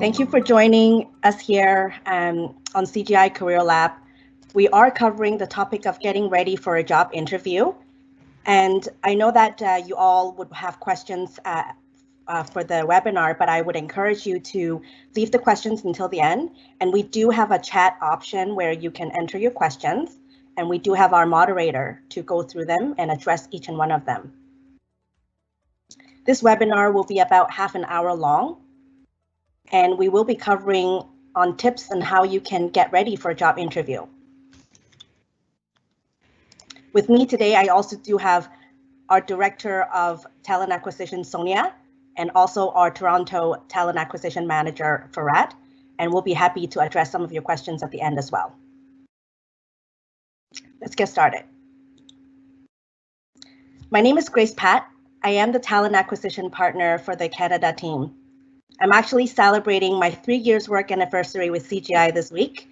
Thank you for joining us here on CGI Career Lab. We are covering the topic of getting ready for a job interview. And I know that you all would have questions for the webinar, but I would encourage you to leave the questions until the end. And we do have a chat option where you can enter your questions. And we do have our moderator to go through them and address each and one of them. This webinar will be about half an hour long. And we will be covering on tips on how you can get ready for a job interview. With me today, I also do have our Director of Talent Acquisition, Sonia, and also our Toronto Talent Acquisition Manager, Farad, and we'll be happy to address some of your questions at the end as well. Let's get started. My name is Grace Pat. I am the Talent Acquisition Partner for the Canada team. I'm actually celebrating my 3 years work anniversary with CGI this week.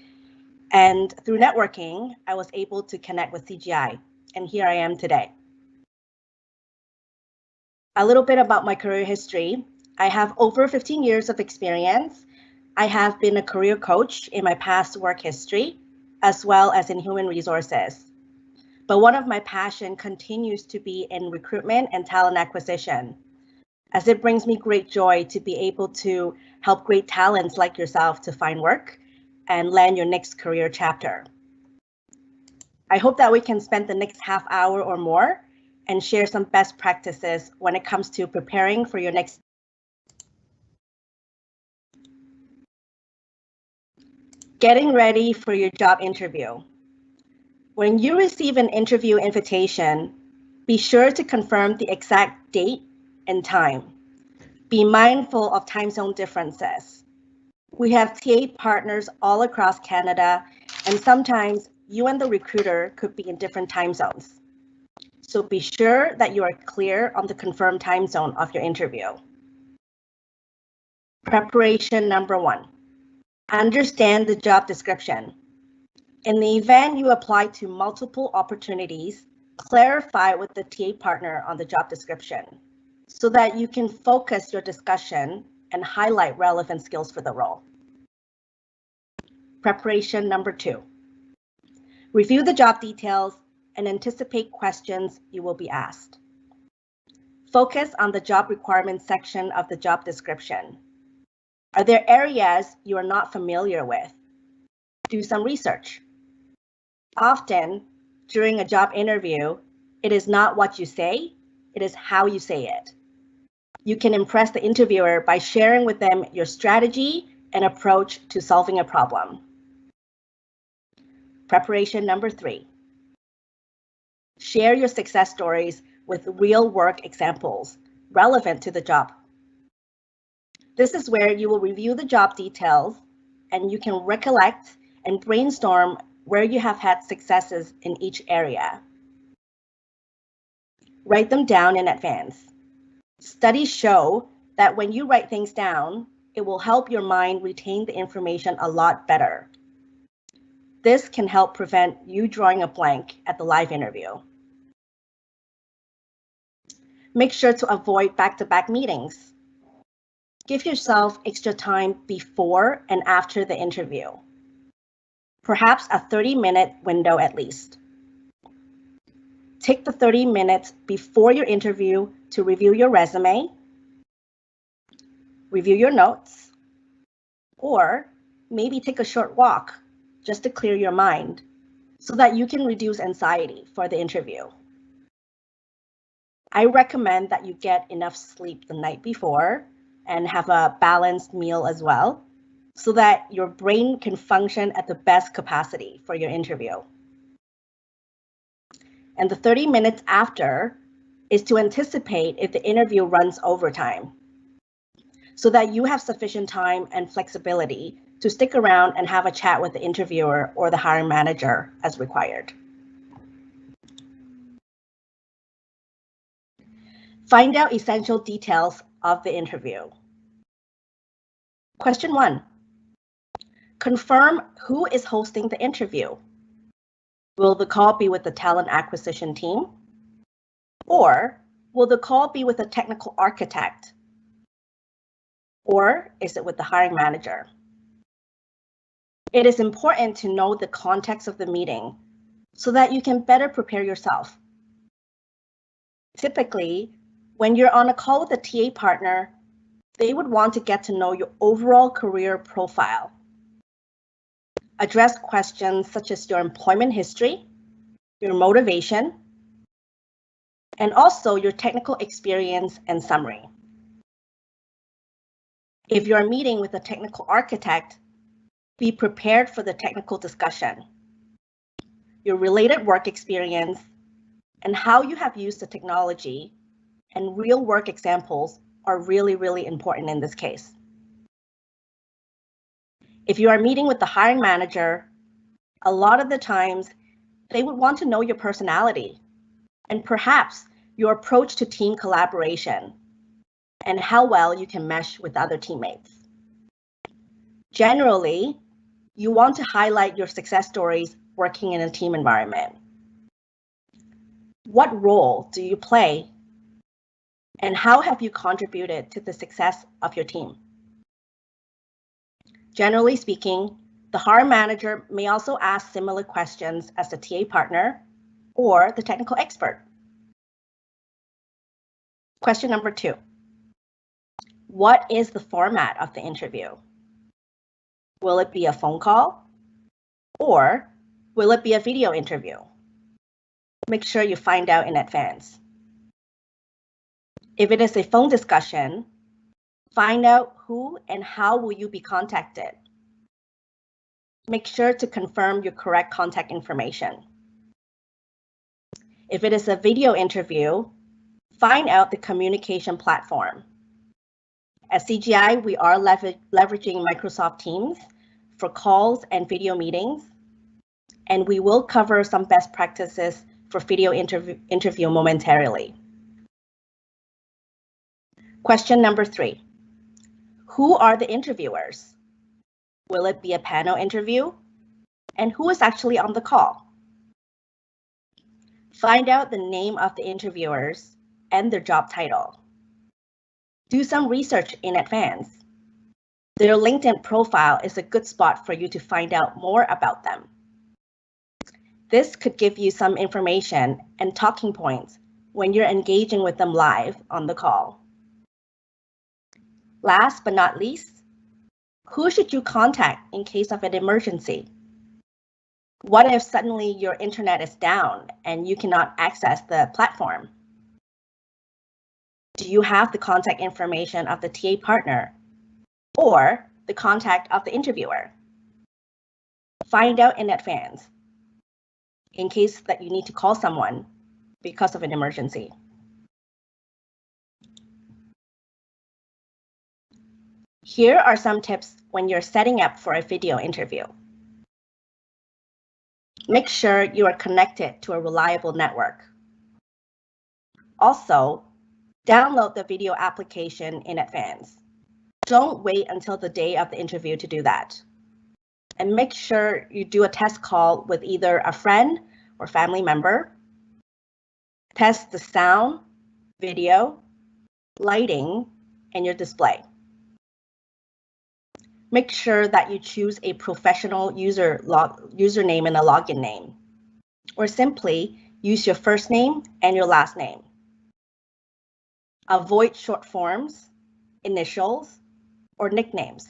And through networking, I was able to connect with CGI. And here I am today. A little bit about my career history. I have over 15 years of experience. I have been a career coach in my past work history, as well as in human resources. But one of my passion continues to be in recruitment and talent acquisition, as it brings me great joy to be able to help great talents like yourself to find work and land your next career chapter. I hope that we can spend the next half hour or more and share some best practices when it comes to preparing for your next. Getting ready for your job interview. When you receive an interview invitation, be sure to confirm the exact date and time. Be mindful of time zone differences. We have TA partners all across Canada, and sometimes you and the recruiter could be in different time zones. So be sure that you are clear on the confirmed time zone of your interview. Preparation number 1. Understand the job description. In the event you apply to multiple opportunities, clarify with the TA partner on the job description, so that you can focus your discussion and highlight relevant skills for the role. Preparation number 2. Review the job details and anticipate questions you will be asked. Focus on the job requirements section of the job description. Are there areas you are not familiar with? Do some research. Often, during a job interview, it is not what you say, it is how you say it. You can impress the interviewer by sharing with them your strategy and approach to solving a problem. Preparation number 3. Share your success stories with real work examples relevant to the job. This is where you will review the job details and you can recollect and brainstorm where you have had successes in each area. Write them down in advance. Studies show that when you write things down, it will help your mind retain the information a lot better. This can help prevent you drawing a blank at the live interview. Make sure to avoid back-to-back meetings. Give yourself extra time before and after the interview. Perhaps a 30-minute window at least. Take the 30 minutes before your interview to review your resume, review your notes, or maybe take a short walk just to clear your mind so that you can reduce anxiety for the interview. I recommend that you get enough sleep the night before and have a balanced meal as well, so that your brain can function at the best capacity for your interview. And the 30 minutes after is to anticipate if the interview runs overtime, so that you have sufficient time and flexibility to stick around and have a chat with the interviewer or the hiring manager as required. Find out essential details of the interview. Question 1. Confirm who is hosting the interview. Will the call be with the talent acquisition team? Or will the call be with a technical architect? Or is it with the hiring manager? It is important to know the context of the meeting so that you can better prepare yourself. Typically, when you're on a call with a TA partner, they would want to get to know your overall career profile. Address questions such as your employment history, your motivation, and also your technical experience and summary. If you're meeting with a technical architect, be prepared for the technical discussion. Your related work experience and how you have used the technology and real work examples are really, really important in this case. If you are meeting with the hiring manager, a lot of the times they would want to know your personality and perhaps your approach to team collaboration and how well you can mesh with other teammates. Generally, you want to highlight your success stories working in a team environment. What role do you play and how have you contributed to the success of your team? Generally speaking, the hiring manager may also ask similar questions as the TA partner or the technical expert. Question number 2. What is the format of the interview? Will it be a phone call or will it be a video interview? Make sure you find out in advance. If it is a phone discussion, find out who and how will you be contacted. Make sure to confirm your correct contact information. If it is a video interview, find out the communication platform. At CGI, we are leveraging Microsoft Teams for calls and video meetings, and we will cover some best practices for video interview momentarily. Question number 3. Who are the interviewers? Will it be a panel interview? And who is actually on the call? Find out the name of the interviewers and their job title. Do some research in advance. Their LinkedIn profile is a good spot for you to find out more about them. This could give you some information and talking points when you're engaging with them live on the call. Last but not least, who should you contact in case of an emergency? What if suddenly your internet is down and you cannot access the platform? Do you have the contact information of the TA partner or the contact of the interviewer? Find out in advance in case that you need to call someone because of an emergency. Here are some tips when you're setting up for a video interview. Make sure you are connected to a reliable network. Also, download the video application in advance. Don't wait until the day of the interview to do that. And make sure you do a test call with either a friend or family member. Test the sound, video, lighting, and your display. Make sure that you choose a professional username and a login name, or simply use your first name and your last name. Avoid short forms, initials, or nicknames.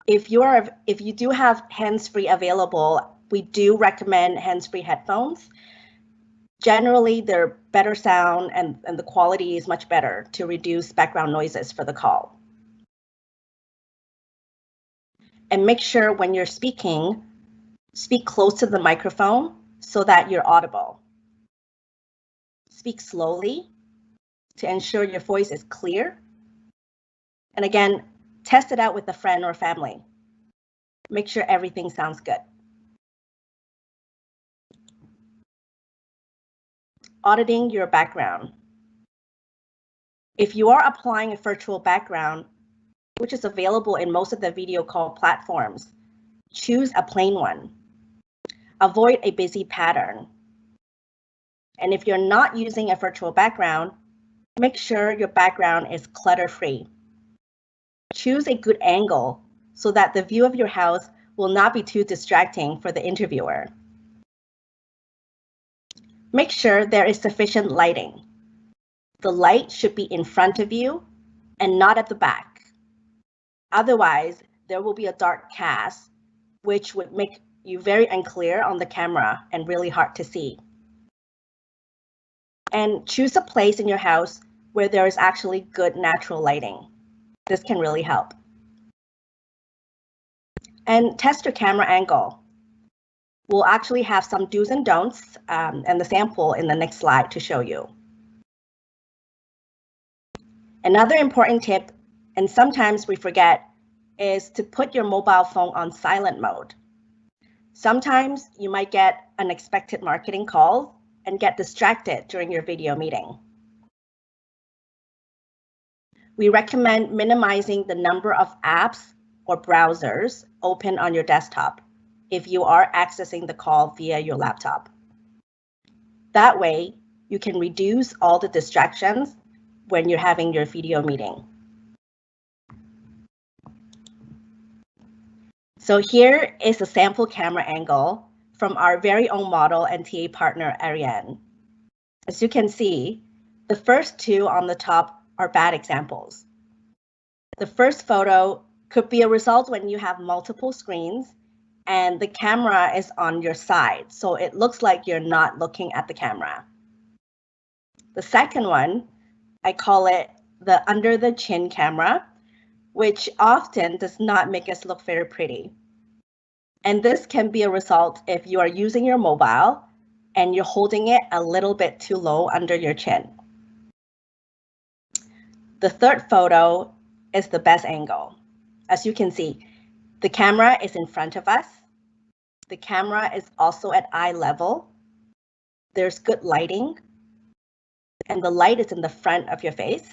If you do have hands-free available, we do recommend hands-free headphones. Generally, they're better sound and the quality is much better to reduce background noises for the call. And make sure when you're speaking, speak close to the microphone so that you're audible. Speak slowly to ensure your voice is clear. And again, test it out with a friend or family. Make sure everything sounds good. Auditing your background. If you are applying a virtual background, which is available in most of the video call platforms, choose a plain one. Avoid a busy pattern. And if you're not using a virtual background, Make sure your background is clutter-free. Choose a good angle so that the view of your house will not be too distracting for the interviewer. Make sure there is sufficient lighting. The light should be in front of you and not at the back. Otherwise, there will be a dark cast, which would make you very unclear on the camera and really hard to see. And choose a place in your house where there is actually good natural lighting. This can really help. And test your camera angle. We'll actually have some do's and don'ts and the sample in the next slide to show you. Another important tip, and sometimes we forget, is to put your mobile phone on silent mode. Sometimes you might get unexpected marketing calls and get distracted during your video meeting. We recommend minimizing the number of apps or browsers open on your desktop if you are accessing the call via your laptop. That way, you can reduce all the distractions when you're having your video meeting. So here is a sample camera angle from our very own model and TA partner, Ariane. As you can see, the first two on the top are bad examples. The first photo could be a result when you have multiple screens and the camera is on your side, so it looks like you're not looking at the camera. The second one, I call it the under the chin camera, which often does not make us look very pretty. And this can be a result if you are using your mobile and you're holding it a little bit too low under your chin. The third photo is the best angle. As you can see, the camera is in front of us. The camera is also at eye level. There's good lighting, and the light is in the front of your face.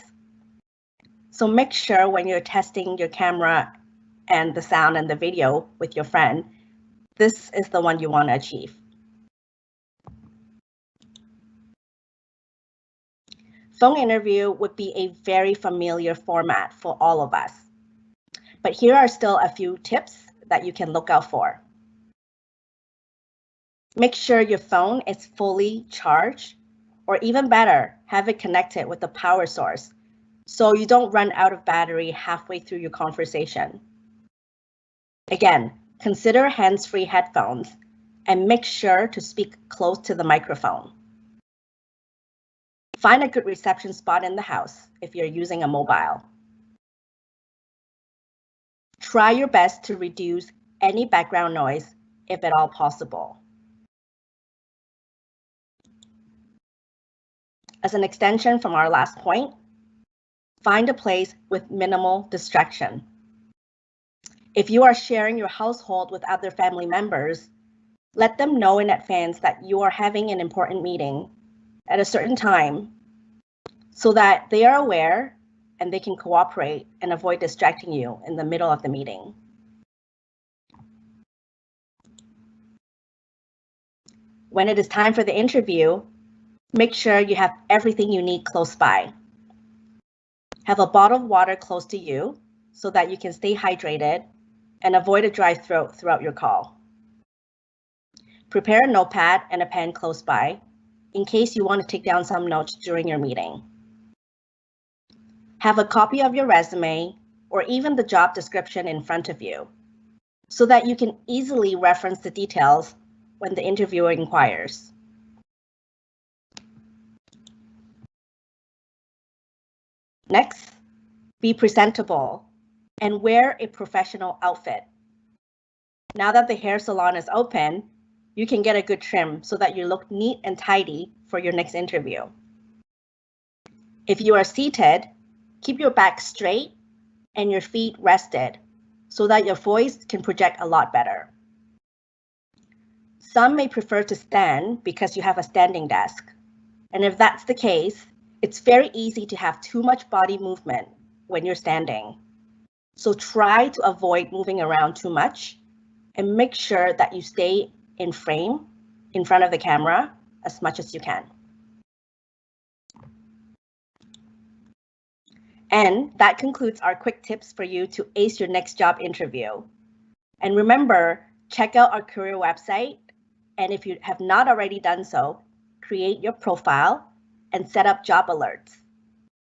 So make sure when you're testing your camera and the sound and the video with your friend, this is the one you want to achieve. Phone interview would be a very familiar format for all of us. But here are still a few tips that you can look out for. Make sure your phone is fully charged, or even better, have it connected with a power source so you don't run out of battery halfway through your conversation. Again, consider hands-free headphones and make sure to speak close to the microphone. Find a good reception spot in the house if you're using a mobile. Try your best to reduce any background noise if at all possible. As an extension from our last point, find a place with minimal distraction. If you are sharing your household with other family members, let them know in advance that you are having an important meeting at a certain time so that they are aware and they can cooperate and avoid distracting you in the middle of the meeting. When it is time for the interview, make sure you have everything you need close by. Have a bottle of water close to you so that you can stay hydrated and avoid a dry throat throughout your call. Prepare a notepad and a pen close by in case you want to take down some notes during your meeting. Have a copy of your resume or even the job description in front of you so that you can easily reference the details when the interviewer inquires. Next, be presentable and wear a professional outfit. Now that the hair salon is open, you can get a good trim so that you look neat and tidy for your next interview. If you are seated, keep your back straight and your feet rested so that your voice can project a lot better. Some may prefer to stand because you have a standing desk. And if that's the case, it's very easy to have too much body movement when you're standing. So try to avoid moving around too much and make sure that you stay in frame in front of the camera as much as you can. And that concludes our quick tips for you to ace your next job interview. And remember, check out our career website. And if you have not already done so, create your profile and set up job alerts.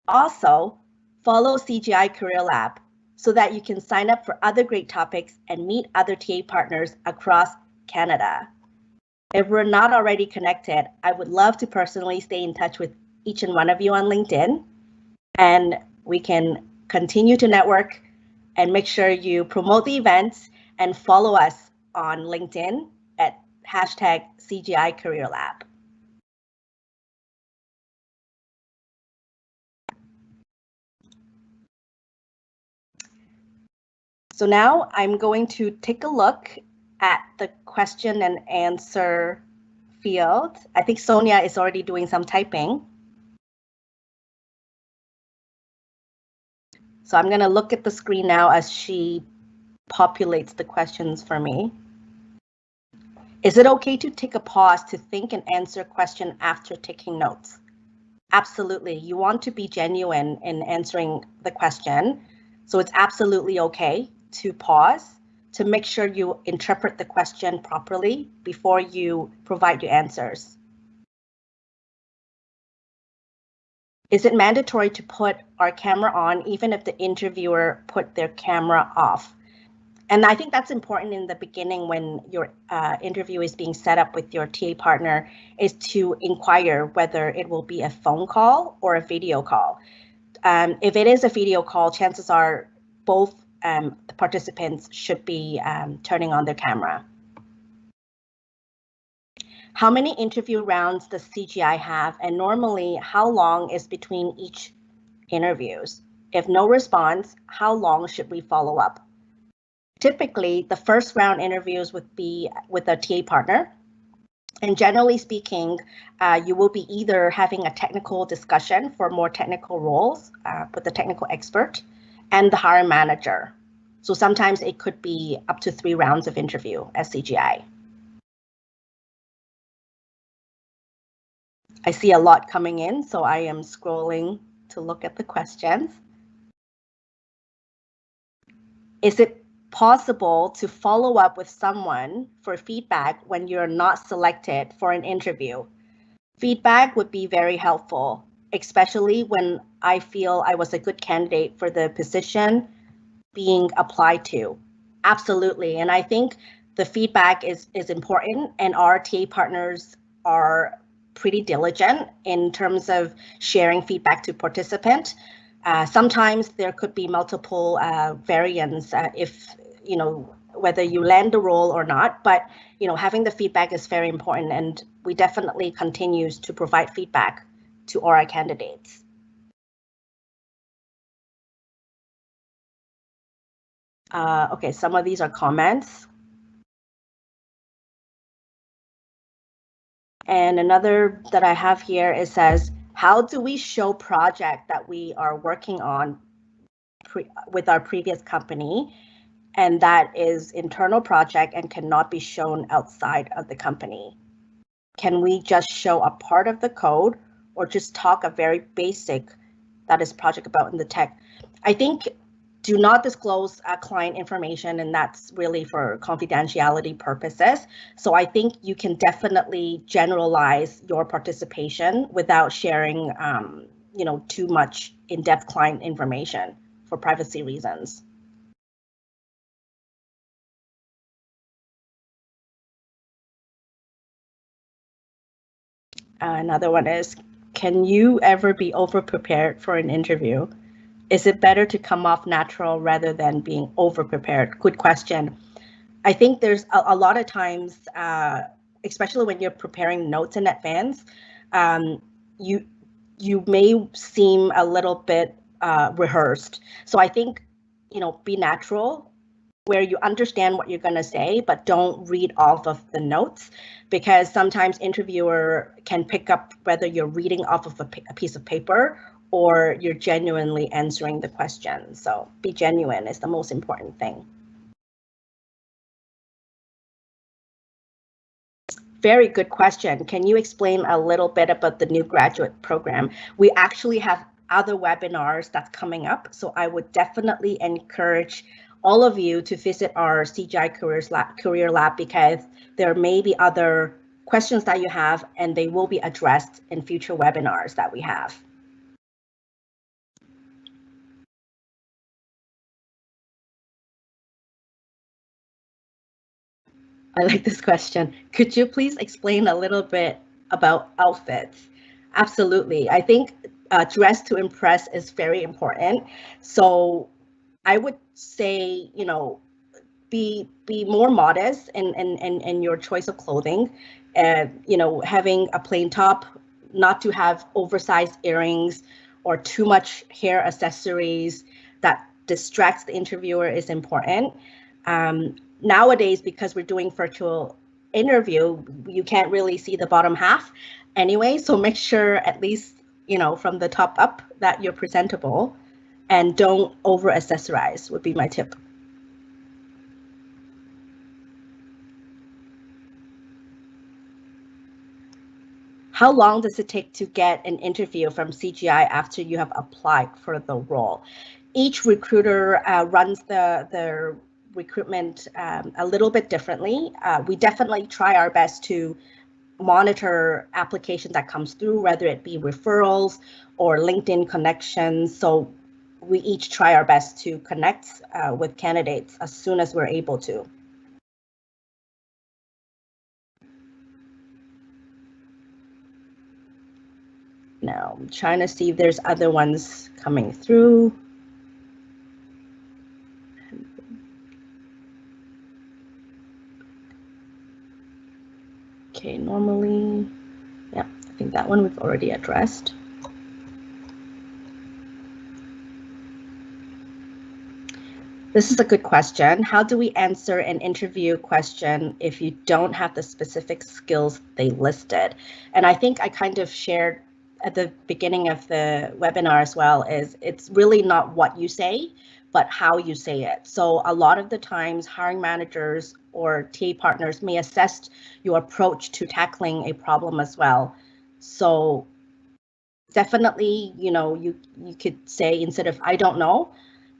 Also, follow CGI Career Lab so that you can sign up for other great topics and meet other TA partners across Canada. If we're not already connected, I would love to personally stay in touch with each and one of you on LinkedIn, and we can continue to network and make sure you promote the events and follow us on LinkedIn at #CGI Career Lab. So now I'm going to take a look at the question and answer field. I think Sonia is already doing some typing. So I'm going to look at the screen now as she populates the questions for me. Is it okay to take a pause to think and answer a question after taking notes? Absolutely. You want to be genuine in answering the question. So it's absolutely okay to pause to make sure you interpret the question properly before you provide your answers. Is it mandatory to put our camera on even if the interviewer put their camera off? And I think that's important in the beginning when your interview is being set up with your TA partner, is to inquire whether it will be a phone call or a video call. If it is a video call, chances are both the participants should be turning on their camera. How many interview rounds does CGI have, and normally how long is between each interviews? If no response, how long should we follow up? Typically, the first round interviews would be with a TA partner. And generally speaking, you will be either having a technical discussion for more technical roles with the technical expert and the hiring manager. So sometimes it could be up to 3 rounds of interview at CGI. I see a lot coming in, so I am scrolling to look at the questions. Is it possible to follow up with someone for feedback when you're not selected for an interview? Feedback would be very helpful, especially when I feel I was a good candidate for the position being applied to. Absolutely, and I think the feedback is important, and our TA partners are pretty diligent in terms of sharing feedback to participants. Sometimes there could be multiple variants if, whether you land the role or not, but, having the feedback is very important, and we definitely continues to provide feedback to all our candidates. Okay, some of these are comments. And another that I have here, it says, how do we show project that we are working on with our previous company, and that is internal project and cannot be shown outside of the company? Can we just show a part of the code or just talk a very basic that is project about in the tech? I think do not disclose client information, and that's really for confidentiality purposes. So I think you can definitely generalize your participation without sharing, too much in-depth client information for privacy reasons. Another one is, can you ever be over-prepared for an interview? Is it better to come off natural rather than being over-prepared? Good question. I think there's a lot of times, especially when you're preparing notes in advance, you may seem a little bit rehearsed. So I think, be natural, where you understand what you're going to say, but don't read off of the notes, because sometimes interviewer can pick up whether you're reading off of a piece of paper or you're genuinely answering the question. So be genuine is the most important thing. Very good question. Can you explain a little bit about the new graduate program? We actually have other webinars that's coming up. So I would definitely encourage all of you to visit our CGI Career Lab because there may be other questions that you have and they will be addressed in future webinars that we have. I like this question. Could you please explain a little bit about outfits? Absolutely. I think dress to impress is very important. So I would say, you know, be more modest in your choice of clothing. You know, having a plain top, not to have oversized earrings or too much hair accessories that distracts the interviewer is important. Nowadays, because we're doing virtual interview, you can't really see the bottom half anyway. So make sure at least, you know, from the top up that you're presentable and don't over accessorize would be my tip. How long does it take to get an interview from CGI after you have applied for the role? Each recruiter runs the recruitment a little bit differently. We definitely try our best to monitor applications that comes through, whether it be referrals or LinkedIn connections. So we each try our best to connect with candidates as soon as we're able to. Now, I'm trying to see if there's other ones coming through. Okay, normally, yeah, I think that one we've already addressed. This is a good question. How do we answer an interview question if you don't have the specific skills they listed? And I think I kind of shared at the beginning of the webinar as well, is it's really not what you say, but how you say it. So a lot of the times hiring managers or TA partners may assess your approach to tackling a problem as well. So definitely, you know, you could say, instead of I don't know,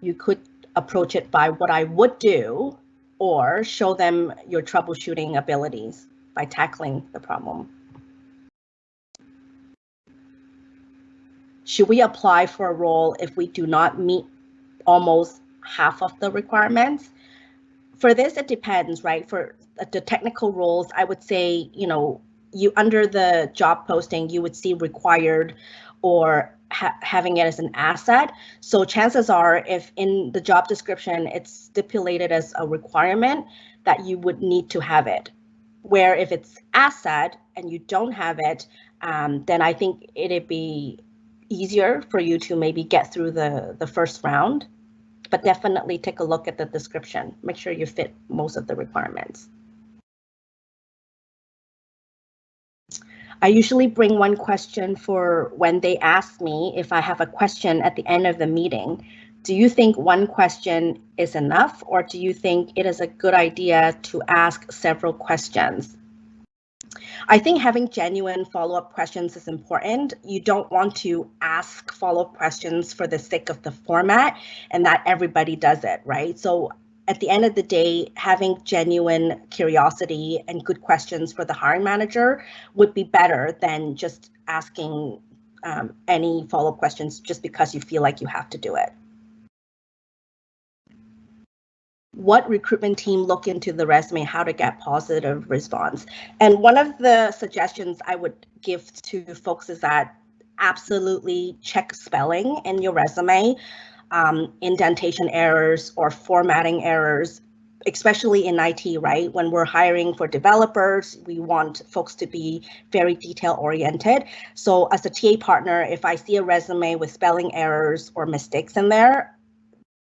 you could approach it by what I would do, or show them your troubleshooting abilities by tackling the problem. Should we apply for a role if we do not meet almost half of the requirements? For this, it depends, right? For the technical roles, I would say, you know, you under the job posting, you would see required or having it as an asset. So chances are, if in the job description, it's stipulated as a requirement, that you would need to have it. Where if it's asset and you don't have it, then I think it'd be easier for you to maybe get through the first round. But definitely take a look at the description. Make sure you fit most of the requirements. I usually bring one question for when they ask me if I have a question at the end of the meeting. Do you think one question is enough, or do you think it is a good idea to ask several questions? I think having genuine follow-up questions is important. You don't want to ask follow-up questions for the sake of the format and that everybody does it, right? So at the end of the day, having genuine curiosity and good questions for the hiring manager would be better than just asking any follow-up questions just because you feel like you have to do it. What recruitment team look into the resume, how to get positive response? And one of the suggestions I would give to folks is that absolutely check spelling in your resume, indentation errors or formatting errors, especially in IT, right? When we're hiring for developers, we want folks to be very detail oriented. So as a TA partner, if I see a resume with spelling errors or mistakes in there,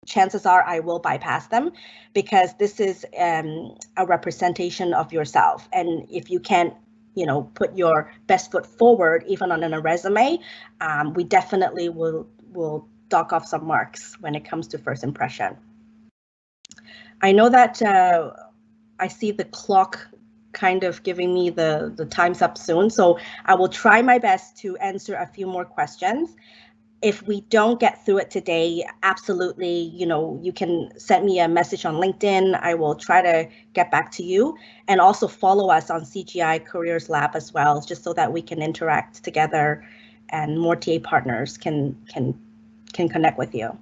chances are I will bypass them, because this is a representation of yourself. And if you can't, you know, put your best foot forward, even on a resume, we definitely will dock off some marks when it comes to first impression. I know that I see the clock kind of giving me the time's up soon, so I will try my best to answer a few more questions. if we don't get through it today, absolutely, you can send me a message on LinkedIn. I will try to get back to you, and also follow us on CGI Careers Lab as well, just so that we can interact together and more TA partners can connect with you.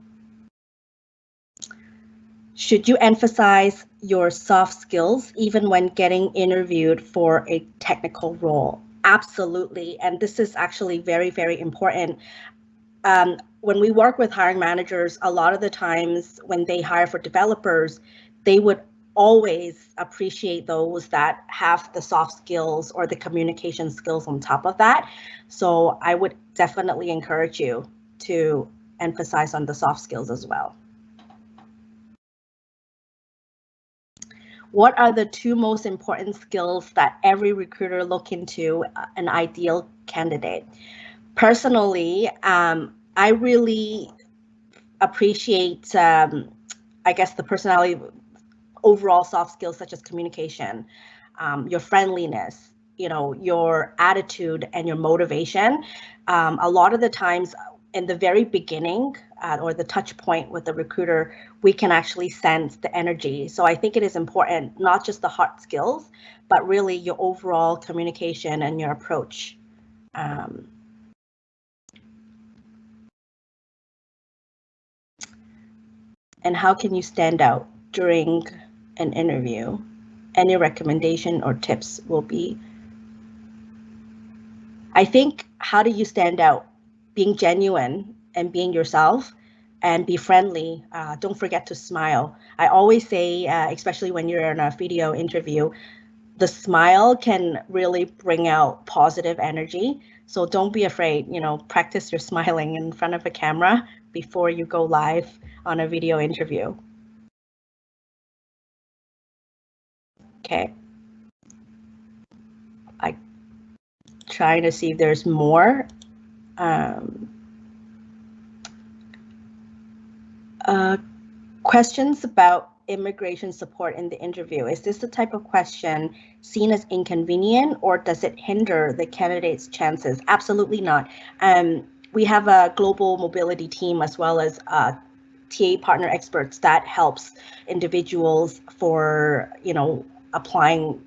Should you emphasize your soft skills even when getting interviewed for a technical role? Absolutely. And this is actually very, very important. When we work with hiring managers, a lot of the times when they hire for developers, they would always appreciate those that have the soft skills or the communication skills on top of that. So I would definitely encourage you to emphasize on the soft skills as well. What are the 2 most important skills that every recruiter look into an ideal candidate? Personally, I really appreciate, I guess, the personality, overall soft skills such as communication, your friendliness, your attitude and your motivation. A lot of the times in the very beginning or the touch point with the recruiter, we can actually sense the energy. So I think it is important, not just the hard skills, but really your overall communication and your approach. And how can you stand out during an interview? Any recommendation or tips will be. I think, how do you stand out? Being genuine and being yourself, and be friendly. Don't forget to smile. I always say, especially when you're in a video interview, the smile can really bring out positive energy. So don't be afraid, practice your smiling in front of a camera before you go live on a video interview. Okay. I'm trying to see if there's more. Questions about immigration support in the interview. Is this the type of question seen as inconvenient, or does it hinder the candidate's chances? Absolutely not. We have a global mobility team as well as TA partner experts that helps individuals for, applying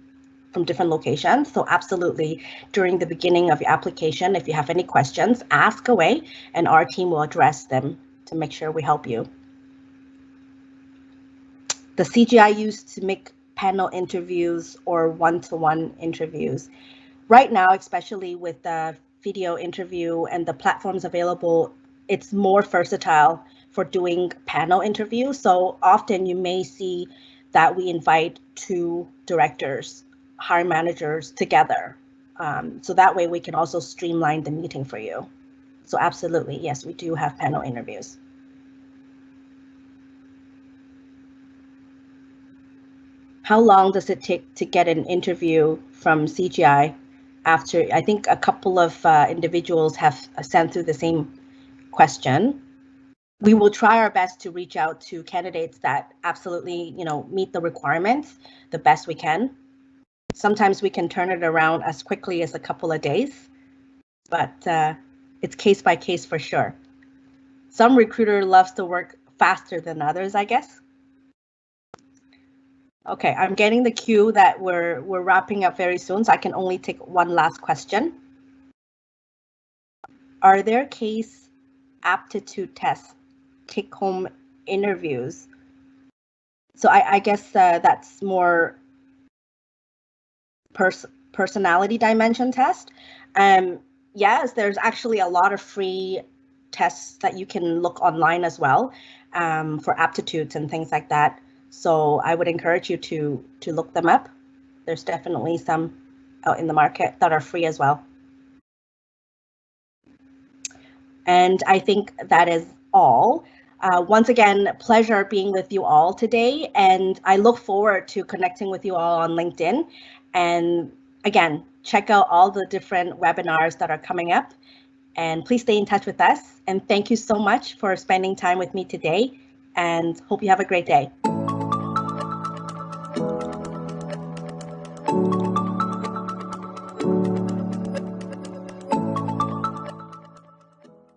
from different locations. So absolutely, during the beginning of your application, if you have any questions, ask away and our team will address them to make sure we help you. The CGI used to make panel interviews or one-to-one interviews. Right now, especially with the video interview and the platforms available, it's more versatile for doing panel interviews. So often you may see that we invite 2 directors, hiring managers together. So that way we can also streamline the meeting for you. So absolutely, yes, we do have panel interviews. How long does it take to get an interview from CGI? After, I think a couple of individuals have sent through the same question. We will try our best to reach out to candidates that absolutely, meet the requirements the best we can. Sometimes we can turn it around as quickly as a couple of days, but it's case by case for sure. Some recruiter loves to work faster than others, I guess. Okay, I'm getting the cue that we're wrapping up very soon, so I can only take one last question. Are there case aptitude tests, take-home interviews? So I guess that's more personality dimension test. Yes, there's actually a lot of free tests that you can look online as well for aptitudes and things like that. So I would encourage you to look them up. There's definitely some out in the market that are free as well. And I think that is all. Once again, pleasure being with you all today. And I look forward to connecting with you all on LinkedIn. And again, check out all the different webinars that are coming up. And please stay in touch with us. And thank you so much for spending time with me today. And hope you have a great day.